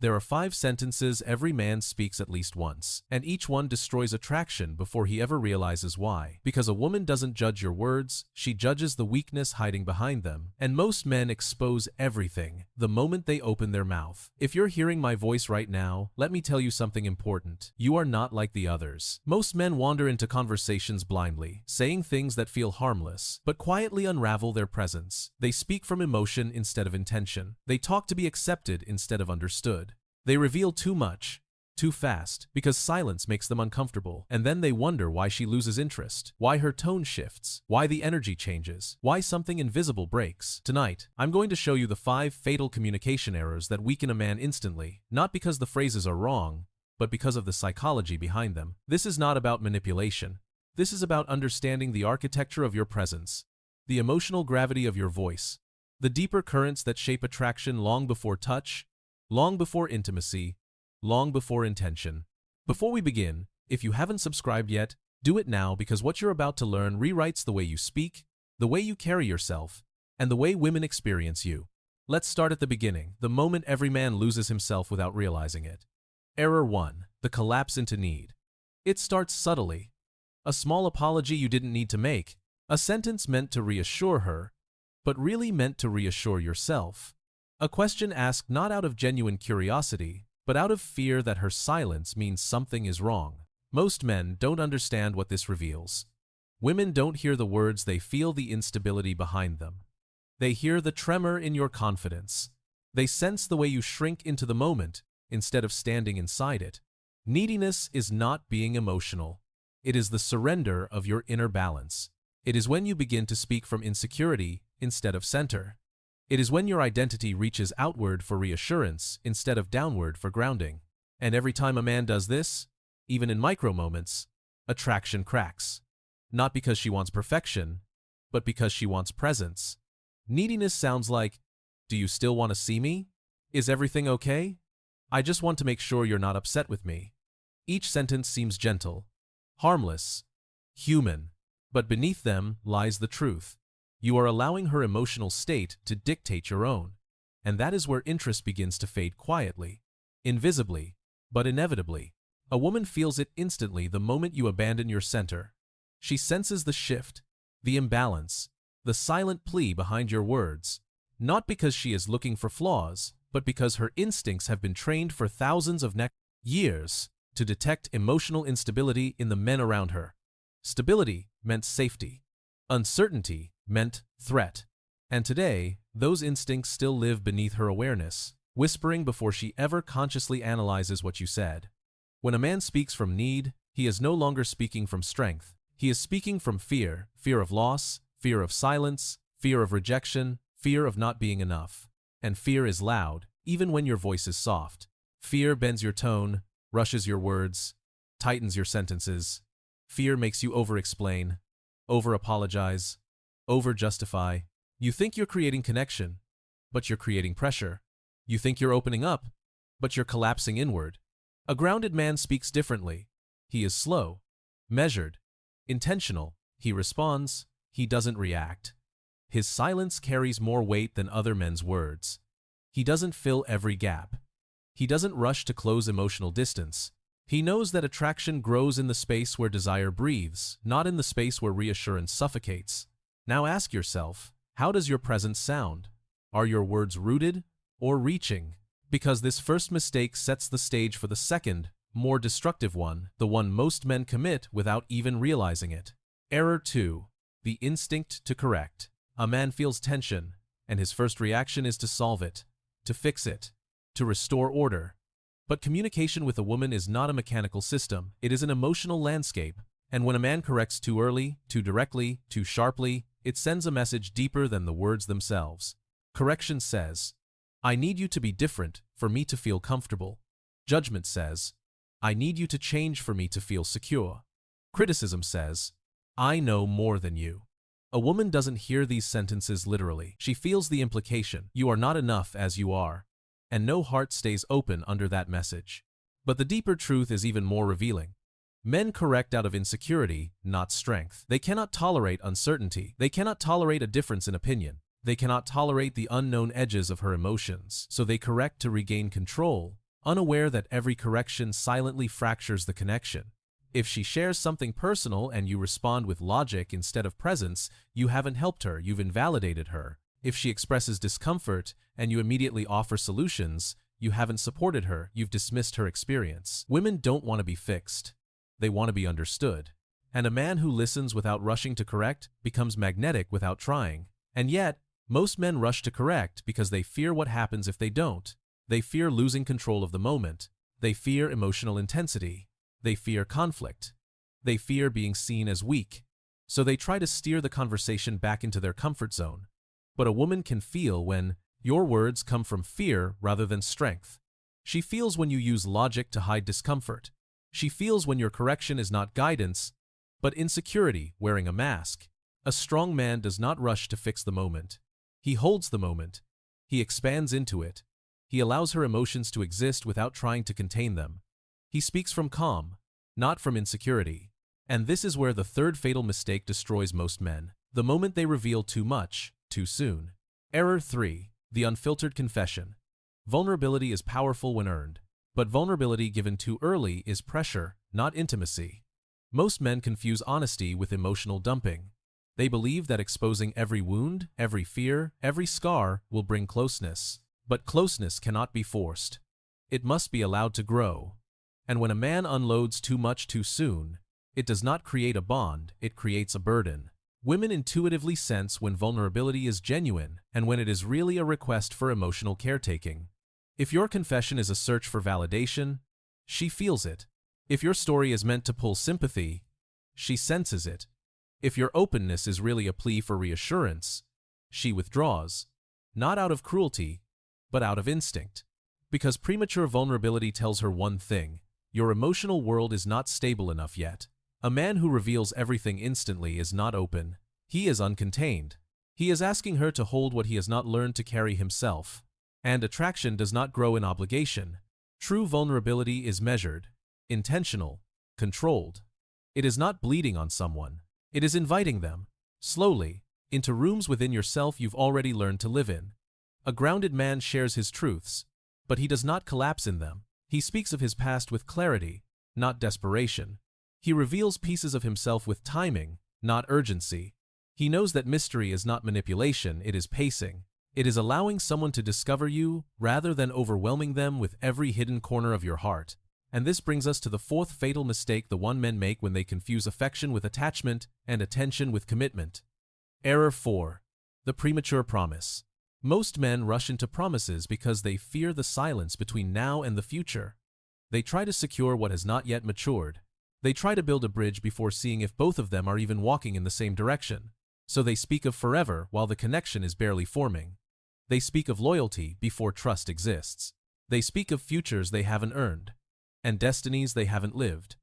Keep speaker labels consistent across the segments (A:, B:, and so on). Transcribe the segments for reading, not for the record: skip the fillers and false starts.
A: There are 5 sentences every man speaks at least once, and each one destroys attraction before he ever realizes why. Because a woman doesn't judge your words, she judges the weakness hiding behind them, and most men expose everything the moment they open their mouth. If you're hearing my voice right now, let me tell you something important. You are not like the others. Most men wander into conversations blindly, saying things that feel harmless, but quietly unravel their presence. They speak from emotion instead of intention. They talk to be accepted instead of understood. They reveal too much, too fast, because silence makes them uncomfortable, and then they wonder why she loses interest, why her tone shifts, why the energy changes, why something invisible breaks. Tonight, I'm going to show you the 5 fatal communication errors that weaken a man instantly, not because the phrases are wrong, but because of the psychology behind them. This is not about manipulation. This is about understanding the architecture of your presence, the emotional gravity of your voice, the deeper currents that shape attraction long before touch, long before intimacy, long before intention. Before we begin, if you haven't subscribed yet, do it now, because what you're about to learn rewrites the way you speak, the way you carry yourself, and the way women experience you. Let's start at the beginning, the moment every man loses himself without realizing it. Error 1. The collapse into need. It starts subtly. A small apology you didn't need to make, a sentence meant to reassure her, but really meant to reassure yourself. A question asked not out of genuine curiosity, but out of fear that her silence means something is wrong. Most men don't understand what this reveals. Women don't hear the words, they feel the instability behind them. They hear the tremor in your confidence. They sense the way you shrink into the moment instead of standing inside it. Neediness is not being emotional. It is the surrender of your inner balance. It is when you begin to speak from insecurity instead of center. It is when your identity reaches outward for reassurance instead of downward for grounding. And every time a man does this, even in micro moments, attraction cracks. Not because she wants perfection, but because she wants presence. Neediness sounds like, "Do you still want to see me? Is everything okay? I just want to make sure you're not upset with me." Each sentence seems gentle, harmless, human, but beneath them lies the truth. You are allowing her emotional state to dictate your own, and that is where interest begins to fade quietly, invisibly, but inevitably. A woman feels it instantly the moment you abandon your center. She senses the shift, the imbalance, the silent plea behind your words, not because she is looking for flaws, but because her instincts have been trained for thousands of years to detect emotional instability in the men around her. Stability meant safety. Uncertainty meant threat. And today, those instincts still live beneath her awareness, whispering before she ever consciously analyzes what you said. When a man speaks from need, he is no longer speaking from strength. He is speaking from fear, fear of loss, fear of silence, fear of rejection, fear of not being enough. And fear is loud, even when your voice is soft. Fear bends your tone, rushes your words, tightens your sentences. Fear makes you over-explain, over-apologize, over-justify. You think you're creating connection, but you're creating pressure. You think you're opening up, but you're collapsing inward. A grounded man speaks differently. He is slow, measured, intentional. He responds, he doesn't react. His silence carries more weight than other men's words. He doesn't fill every gap. He doesn't rush to close emotional distance. He knows that attraction grows in the space where desire breathes, not in the space where reassurance suffocates. Now ask yourself, how does your presence sound? Are your words rooted or reaching? Because this first mistake sets the stage for the second, more destructive one, the one most men commit without even realizing it. Error 2. The instinct to correct. A man feels tension, and his first reaction is to solve it, to fix it, to restore order. But communication with a woman is not a mechanical system, it is an emotional landscape. And when a man corrects too early, too directly, too sharply, it sends a message deeper than the words themselves. Correction says, "I need you to be different for me to feel comfortable." Judgment says, "I need you to change for me to feel secure." Criticism says, "I know more than you." A woman doesn't hear these sentences literally. She feels the implication, "You are not enough as you are." And no heart stays open under that message. But the deeper truth is even more revealing. Men correct out of insecurity, not strength. They cannot tolerate uncertainty. They cannot tolerate a difference in opinion. They cannot tolerate the unknown edges of her emotions. So they correct to regain control, unaware that every correction silently fractures the connection. If she shares something personal and you respond with logic instead of presence, you haven't helped her, you've invalidated her. If she expresses discomfort and you immediately offer solutions, you haven't supported her, you've dismissed her experience. Women don't want to be fixed. They want to be understood. And a man who listens without rushing to correct becomes magnetic without trying. And yet, most men rush to correct because they fear what happens if they don't. They fear losing control of the moment. They fear emotional intensity. They fear conflict. They fear being seen as weak. So they try to steer the conversation back into their comfort zone. But a woman can feel when your words come from fear rather than strength. She feels when you use logic to hide discomfort. She feels when your correction is not guidance, but insecurity wearing a mask. A strong man does not rush to fix the moment. He holds the moment. He expands into it. He allows her emotions to exist without trying to contain them. He speaks from calm, not from insecurity. And this is where the third fatal mistake destroys most men. The moment they reveal too much, too soon. Error 3. The unfiltered confession. Vulnerability is powerful when earned, but vulnerability given too early is pressure, not intimacy. Most men confuse honesty with emotional dumping. They believe that exposing every wound, every fear, every scar will bring closeness. But closeness cannot be forced. It must be allowed to grow. And when a man unloads too much too soon, it does not create a bond, it creates a burden. Women intuitively sense when vulnerability is genuine and when it is really a request for emotional caretaking. If your confession is a search for validation, she feels it. If your story is meant to pull sympathy, she senses it. If your openness is really a plea for reassurance, she withdraws, not out of cruelty, but out of instinct. Because premature vulnerability tells her one thing: your emotional world is not stable enough yet. A man who reveals everything instantly is not open. He is uncontained. He is asking her to hold what he has not learned to carry himself. And attraction does not grow in obligation. True vulnerability is measured, intentional, controlled. It is not bleeding on someone. It is inviting them, slowly, into rooms within yourself you've already learned to live in. A grounded man shares his truths, but he does not collapse in them. He speaks of his past with clarity, not desperation. He reveals pieces of himself with timing, not urgency. He knows that mystery is not manipulation, it is pacing. It is allowing someone to discover you rather than overwhelming them with every hidden corner of your heart. And this brings us to the fourth fatal mistake the one men make when they confuse affection with attachment and attention with commitment. Error 4. The premature promise. Most men rush into promises because they fear the silence between now and the future. They try to secure what has not yet matured. They try to build a bridge before seeing if both of them are even walking in the same direction. So they speak of forever while the connection is barely forming. They speak of loyalty before trust exists. They speak of futures they haven't earned, and destinies they haven't lived.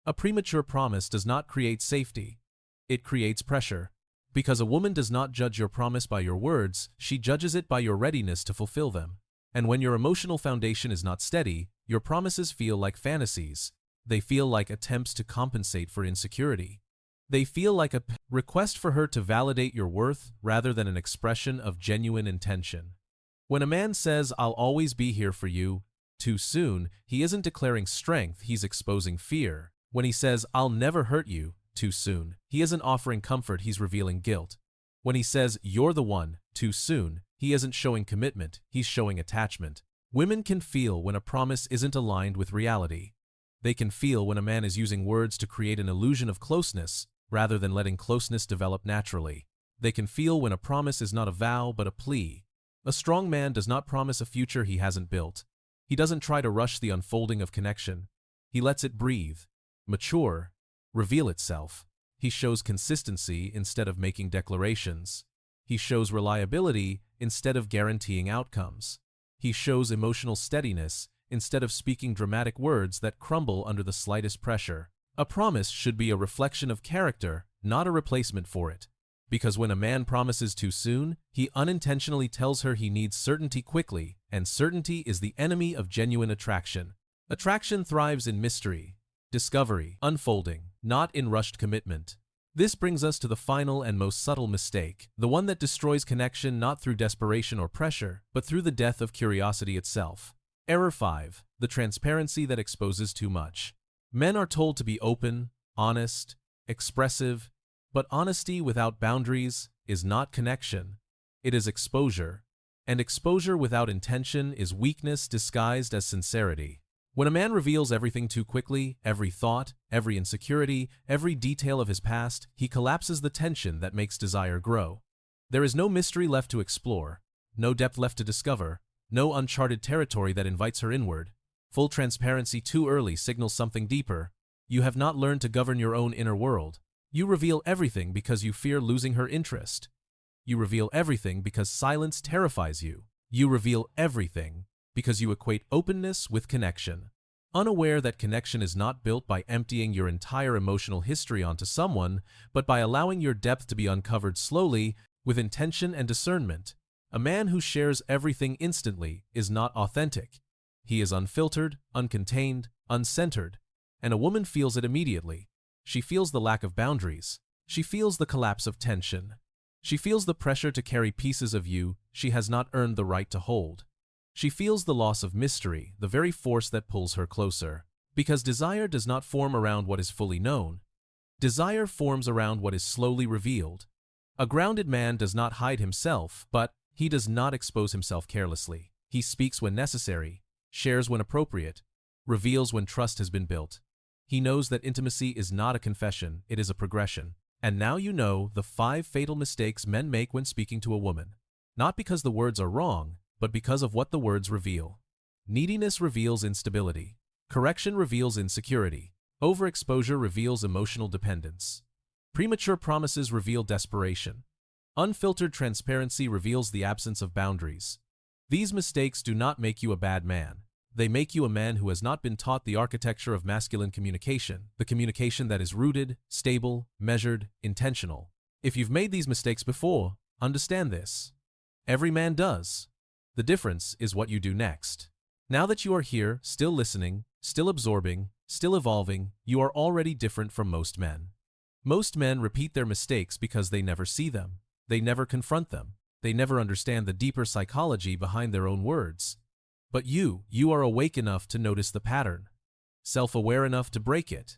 A: A premature promise does not create safety. It creates pressure. Because a woman does not judge your promise by your words, she judges it by your readiness to fulfill them. And when your emotional foundation is not steady, your promises feel like fantasies. They feel like attempts to compensate for insecurity. They feel like a request for her to validate your worth rather than an expression of genuine intention. When a man says, "I'll always be here for you," too soon, he isn't declaring strength, he's exposing fear. When he says, "I'll never hurt you," too soon, he isn't offering comfort, he's revealing guilt. When he says, "You're the one," too soon, he isn't showing commitment, he's showing attachment. Women can feel when a promise isn't aligned with reality. They can feel when a man is using words to create an illusion of closeness rather than letting closeness develop naturally. They can feel when a promise is not a vow but a plea. A strong man does not promise a future he hasn't built. He doesn't try to rush the unfolding of connection. He lets it breathe, mature, reveal itself. He shows consistency instead of making declarations. He shows reliability instead of guaranteeing outcomes. He shows emotional steadiness instead of speaking dramatic words that crumble under the slightest pressure. A promise should be a reflection of character, not a replacement for it. Because when a man promises too soon, he unintentionally tells her he needs certainty quickly, and certainty is the enemy of genuine attraction. Attraction thrives in mystery, discovery, unfolding, not in rushed commitment. This brings us to the final and most subtle mistake, the one that destroys connection not through desperation or pressure, but through the death of curiosity itself. Error 5. The transparency that exposes too much. Men are told to be open, honest, expressive, but honesty without boundaries is not connection. It is exposure. And exposure without intention is weakness disguised as sincerity. When a man reveals everything too quickly, every thought, every insecurity, every detail of his past, he collapses the tension that makes desire grow. There is no mystery left to explore, no depth left to discover, no uncharted territory that invites her inward. Full transparency too early signals something deeper. You have not learned to govern your own inner world. You reveal everything because you fear losing her interest. You reveal everything because silence terrifies you. You reveal everything because you equate openness with connection. Unaware that connection is not built by emptying your entire emotional history onto someone, but by allowing your depth to be uncovered slowly, with intention and discernment. A man who shares everything instantly is not authentic. He is unfiltered, uncontained, uncentered, and a woman feels it immediately. She feels the lack of boundaries. She feels the collapse of tension. She feels the pressure to carry pieces of you she has not earned the right to hold. She feels the loss of mystery, the very force that pulls her closer. Because desire does not form around what is fully known. Desire forms around what is slowly revealed. A grounded man does not hide himself, but he does not expose himself carelessly. He speaks when necessary, shares when appropriate, reveals when trust has been built. He knows that intimacy is not a confession, it is a progression. And now you know the 5 fatal mistakes men make when speaking to a woman. Not because the words are wrong, but because of what the words reveal. Neediness reveals instability. Correction reveals insecurity. Overexposure reveals emotional dependence. Premature promises reveal desperation. Unfiltered transparency reveals the absence of boundaries. These mistakes do not make you a bad man. They make you a man who has not been taught the architecture of masculine communication, the communication that is rooted, stable, measured, intentional. If you've made these mistakes before, understand this. Every man does. The difference is what you do next. Now that you are here, still listening, still absorbing, still evolving, you are already different from most men. Most men repeat their mistakes because they never see them. They never confront them. They never understand the deeper psychology behind their own words. But you are awake enough to notice the pattern, self-aware enough to break it,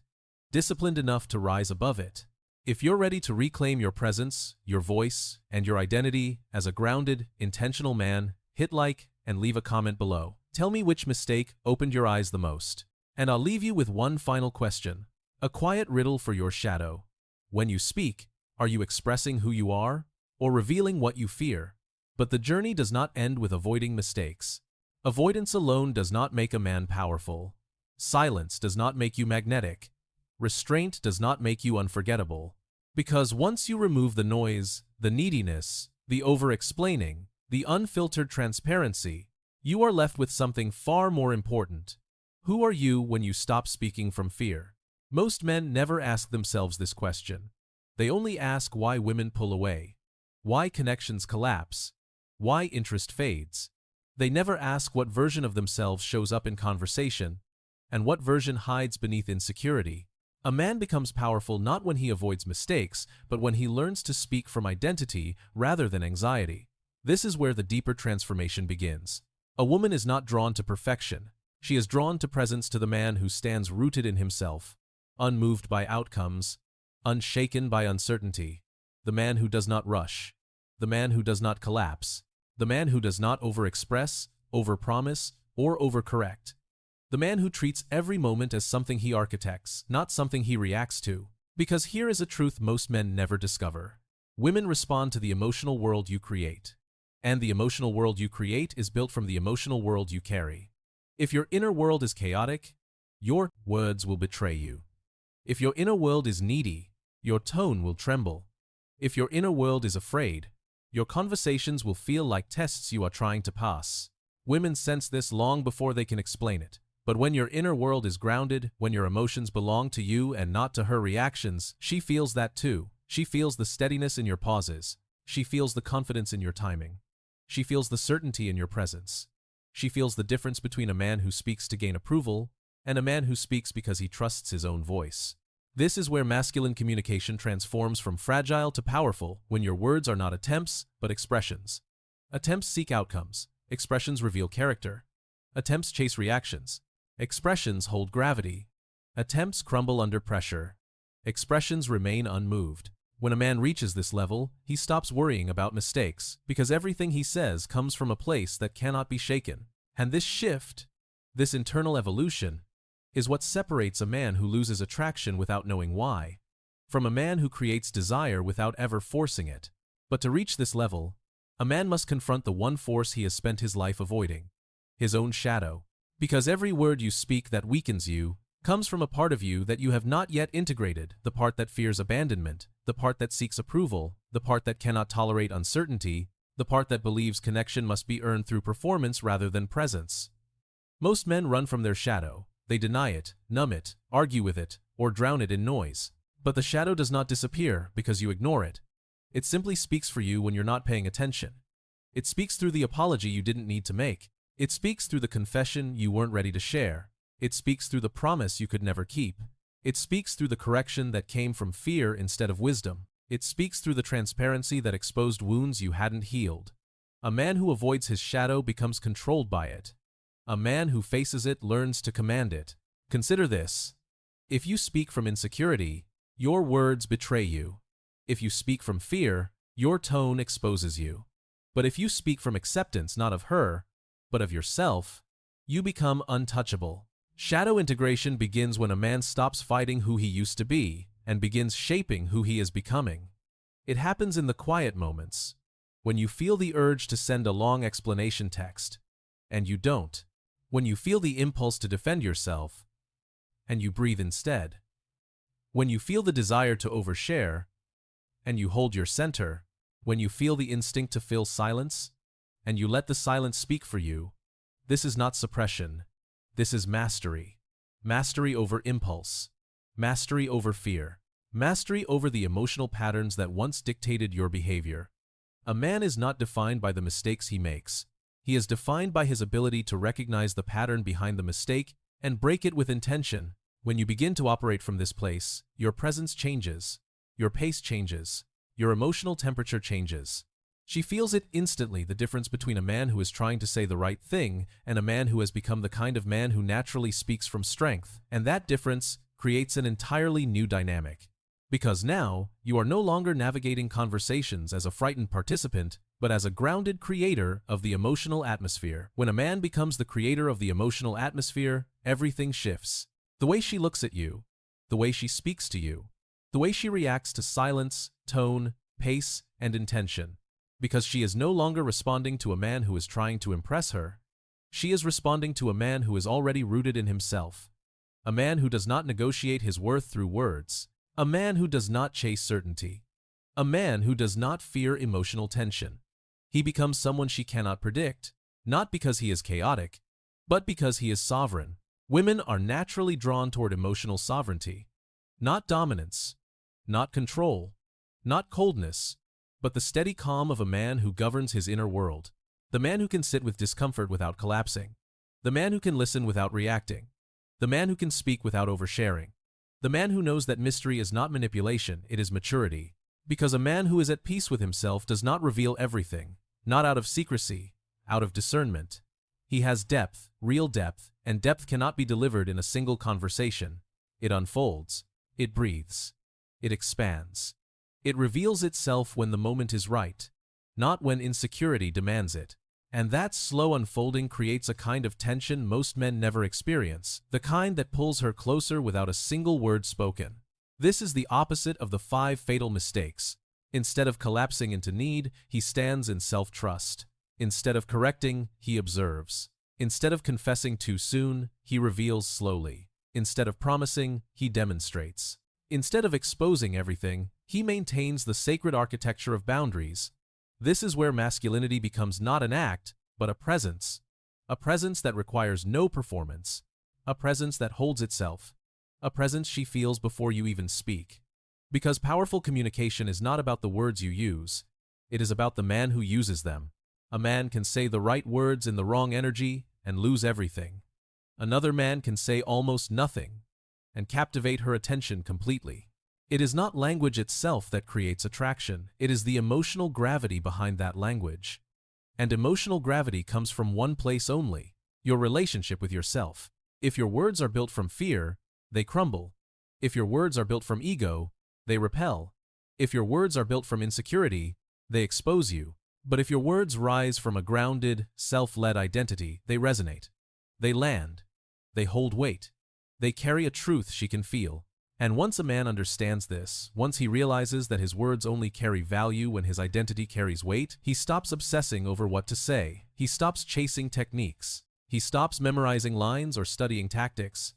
A: disciplined enough to rise above it. If you're ready to reclaim your presence, your voice, and your identity as a grounded, intentional man, hit like and leave a comment below. Tell me which mistake opened your eyes the most. And I'll leave you with one final question, a quiet riddle for your shadow. When you speak, are you expressing who you are or revealing what you fear? But the journey does not end with avoiding mistakes. Avoidance alone does not make a man powerful. Silence does not make you magnetic. Restraint does not make you unforgettable. Because once you remove the noise, the neediness, the over-explaining, the unfiltered transparency, you are left with something far more important. Who are you when you stop speaking from fear? Most men never ask themselves this question. They only ask why women pull away, why connections collapse, why interest fades. They never ask what version of themselves shows up in conversation and what version hides beneath insecurity. A man becomes powerful not when he avoids mistakes, but when he learns to speak from identity rather than anxiety. This is where the deeper transformation begins. A woman is not drawn to perfection. She is drawn to presence, to the man who stands rooted in himself, unmoved by outcomes, unshaken by uncertainty. The man who does not rush. The man who does not collapse. The man who does not overexpress, overpromise, or overcorrect. The man who treats every moment as something he architects, not something he reacts to. Because here is a truth most men never discover. Women respond to the emotional world you create. And the emotional world you create is built from the emotional world you carry. If your inner world is chaotic, your words will betray you. If your inner world is needy, your tone will tremble. If your inner world is afraid, your conversations will feel like tests you are trying to pass. Women sense this long before they can explain it. But when your inner world is grounded, when your emotions belong to you and not to her reactions, she feels that too. She feels the steadiness in your pauses. She feels the confidence in your timing. She feels the certainty in your presence. She feels the difference between a man who speaks to gain approval and a man who speaks because he trusts his own voice. This is where masculine communication transforms from fragile to powerful, when your words are not attempts, but expressions. Attempts seek outcomes. Expressions reveal character. Attempts chase reactions. Expressions hold gravity. Attempts crumble under pressure. Expressions remain unmoved. When a man reaches this level, he stops worrying about mistakes, because everything he says comes from a place that cannot be shaken. And this shift, this internal evolution, is what separates a man who loses attraction without knowing why, from a man who creates desire without ever forcing it. But to reach this level, a man must confront the one force he has spent his life avoiding, his own shadow. Because every word you speak that weakens you comes from a part of you that you have not yet integrated, the part that fears abandonment, the part that seeks approval, the part that cannot tolerate uncertainty, the part that believes connection must be earned through performance rather than presence. Most men run from their shadow. They deny it, numb it, argue with it, or drown it in noise. But the shadow does not disappear because you ignore it. It simply speaks for you when you're not paying attention. It speaks through the apology you didn't need to make. It speaks through the confession you weren't ready to share. It speaks through the promise you could never keep. It speaks through the correction that came from fear instead of wisdom. It speaks through the transparency that exposed wounds you hadn't healed. A man who avoids his shadow becomes controlled by it. A man who faces it learns to command it. Consider this. If you speak from insecurity, your words betray you. If you speak from fear, your tone exposes you. But if you speak from acceptance not of her, but of yourself, you become untouchable. Shadow integration begins when a man stops fighting who he used to be and begins shaping who he is becoming. It happens in the quiet moments, when you feel the urge to send a long explanation text, and you don't. When you feel the impulse to defend yourself, and you breathe instead. When you feel the desire to overshare, and you hold your center. When you feel the instinct to fill silence, and you let the silence speak for you. This is not suppression. This is mastery. Mastery over impulse. Mastery over fear. Mastery over the emotional patterns that once dictated your behavior. A man is not defined by the mistakes he makes. He is defined by his ability to recognize the pattern behind the mistake and break it with intention. When you begin to operate from this place, your presence changes. Your pace changes. Your emotional temperature changes. She feels it instantly, the difference between a man who is trying to say the right thing and a man who has become the kind of man who naturally speaks from strength. And that difference creates an entirely new dynamic. Because now, you are no longer navigating conversations as a frightened participant, but as a grounded creator of the emotional atmosphere. When a man becomes the creator of the emotional atmosphere, everything shifts. The way she looks at you, the way she speaks to you, the way she reacts to silence, tone, pace, and intention. Because she is no longer responding to a man who is trying to impress her. She is responding to a man who is already rooted in himself. A man who does not negotiate his worth through words. A man who does not chase certainty. A man who does not fear emotional tension. He becomes someone she cannot predict, not because he is chaotic, but because he is sovereign. Women are naturally drawn toward emotional sovereignty. Not dominance, not control, not coldness, but the steady calm of a man who governs his inner world. The man who can sit with discomfort without collapsing. The man who can listen without reacting. The man who can speak without oversharing. The man who knows that mystery is not manipulation, it is maturity. Because a man who is at peace with himself does not reveal everything, not out of secrecy, out of discernment. He has depth, real depth, and depth cannot be delivered in a single conversation. It unfolds. It breathes. It expands. It reveals itself when the moment is right, not when insecurity demands it. And that slow unfolding creates a kind of tension most men never experience, the kind that pulls her closer without a single word spoken. This is the opposite of the 5 fatal mistakes. Instead of collapsing into need, he stands in self-trust. Instead of correcting, he observes. Instead of confessing too soon, he reveals slowly. Instead of promising, he demonstrates. Instead of exposing everything, he maintains the sacred architecture of boundaries. This is where masculinity becomes not an act, but a presence that requires no performance, a presence that holds itself, a presence she feels before you even speak. Because powerful communication is not about the words you use, it is about the man who uses them. A man can say the right words in the wrong energy and lose everything. Another man can say almost nothing and captivate her attention completely. It is not language itself that creates attraction, it is the emotional gravity behind that language. And emotional gravity comes from one place only, Your relationship with yourself. If your words are built from fear, they crumble. If your words are built from ego, they repel. If your words are built from insecurity, they expose you. But if your words rise from a grounded, self-led identity, they resonate. They land. They hold weight. They carry a truth she can feel. And once a man understands this, once he realizes that his words only carry value when his identity carries weight, he stops obsessing over what to say. He stops chasing techniques. He stops memorizing lines or studying tactics.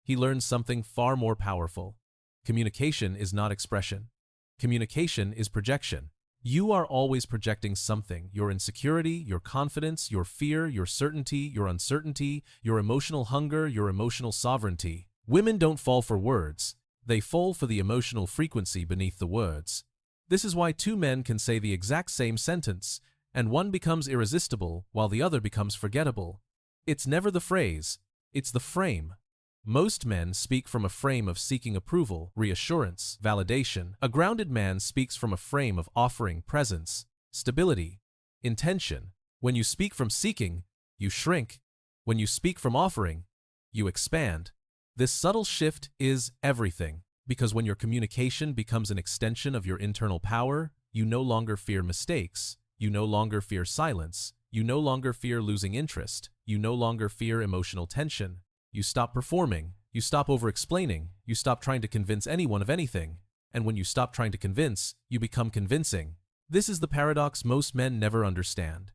A: He learns something far more powerful. Communication is not expression. Communication is projection. You are always projecting something: your insecurity, your confidence, your fear, your certainty, your uncertainty, your emotional hunger, your emotional sovereignty. Women don't fall for words. They fall for the emotional frequency beneath the words. This is why two men can say the exact same sentence, and one becomes irresistible while the other becomes forgettable. It's never the phrase, it's the frame. Most men speak from a frame of seeking approval, reassurance, validation. A grounded man speaks from a frame of offering presence, stability, intention. When you speak from seeking, you shrink. When you speak from offering, you expand. This subtle shift is everything, because when your communication becomes an extension of your internal power, you no longer fear mistakes, you no longer fear silence, you no longer fear losing interest, you no longer fear emotional tension. You stop performing, you stop over-explaining, you stop trying to convince anyone of anything, and when you stop trying to convince, you become convincing. This is the paradox most men never understand.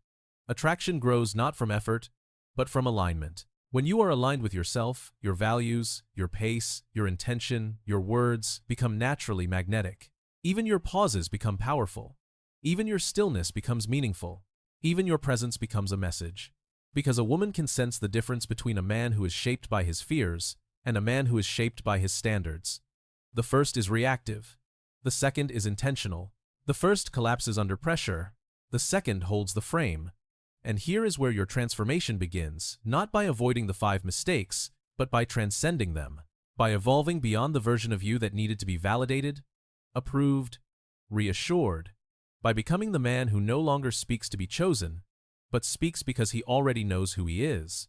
A: Attraction grows not from effort, but from alignment. When you are aligned with yourself, your values, your pace, your intention, your words become naturally magnetic. Even your pauses become powerful. Even your stillness becomes meaningful. Even your presence becomes a message. Because a woman can sense the difference between a man who is shaped by his fears and a man who is shaped by his standards. The first is reactive. The second is intentional. The first collapses under pressure. The second holds the frame. And here is where your transformation begins, not by avoiding the 5 mistakes, but by transcending them, by evolving beyond the version of you that needed to be validated, approved, reassured, by becoming the man who no longer speaks to be chosen, but speaks because he already knows who he is.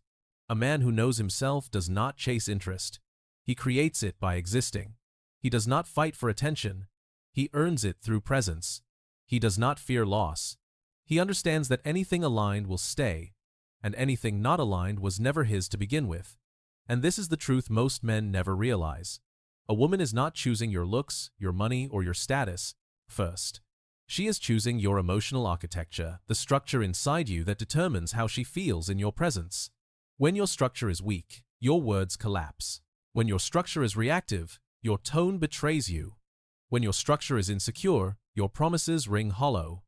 A: A man who knows himself does not chase interest. He creates it by existing. He does not fight for attention. He earns it through presence. He does not fear loss. He understands that anything aligned will stay, and anything not aligned was never his to begin with. And this is the truth most men never realize. A woman is not choosing your looks, your money, or your status first. She is choosing your emotional architecture, the structure inside you that determines how she feels in your presence. When your structure is weak, your words collapse. When your structure is reactive, your tone betrays you. When your structure is insecure, your promises ring hollow.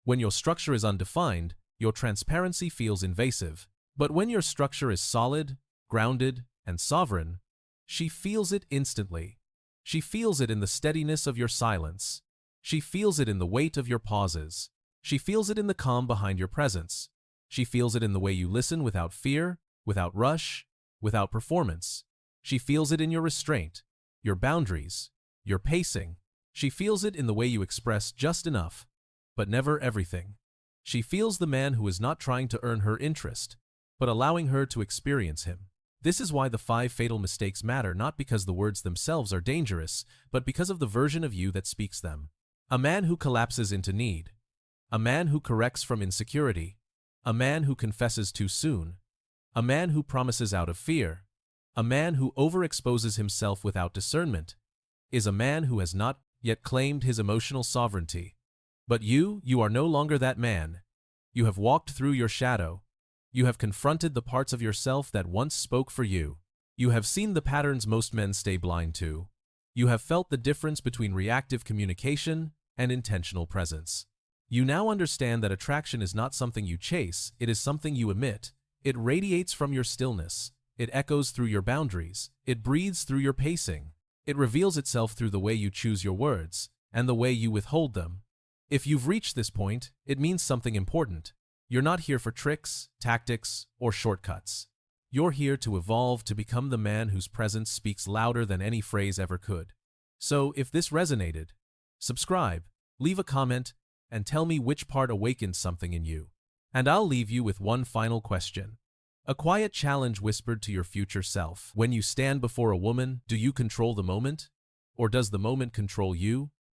A: When your structure is undefined, your transparency feels invasive. But when your structure is solid, grounded, and sovereign, she feels it instantly. She feels it in the steadiness of your silence. She feels it in the weight of your pauses. She feels it in the calm behind your presence. She feels it in the way you listen without fear, without rush, without performance. She feels it in your restraint, your boundaries, your pacing. She feels it in the way you express just enough, but never everything. She feels the man who is not trying to earn her interest, but allowing her to experience him. This is why the 5 fatal mistakes matter, not because the words themselves are dangerous, but because of the version of you that speaks them. A man who collapses into need. A man who corrects from insecurity. A man who confesses too soon. A man who promises out of fear. A man who overexposes himself without discernment is a man who has not yet claimed his emotional sovereignty. But you are no longer that man. You have walked through your shadow. You have confronted the parts of yourself that once spoke for you. You have seen the patterns most men stay blind to. You have felt the difference between reactive communication and intentional presence. You now understand that attraction is not something you chase, it is something you emit. It radiates from your stillness. It echoes through your boundaries. It breathes through your pacing. It reveals itself through the way you choose your words and the way you withhold them. If you've reached this point, it means something important. You're not here for tricks, tactics, or shortcuts. You're here to evolve to become the man whose presence speaks louder than any phrase ever could. So, if this resonated, subscribe, leave a comment, and tell me which part awakened something in you. And I'll leave you with one final question. A quiet challenge whispered to your future self. When you stand before a woman, do you control the moment? Or does the moment control you?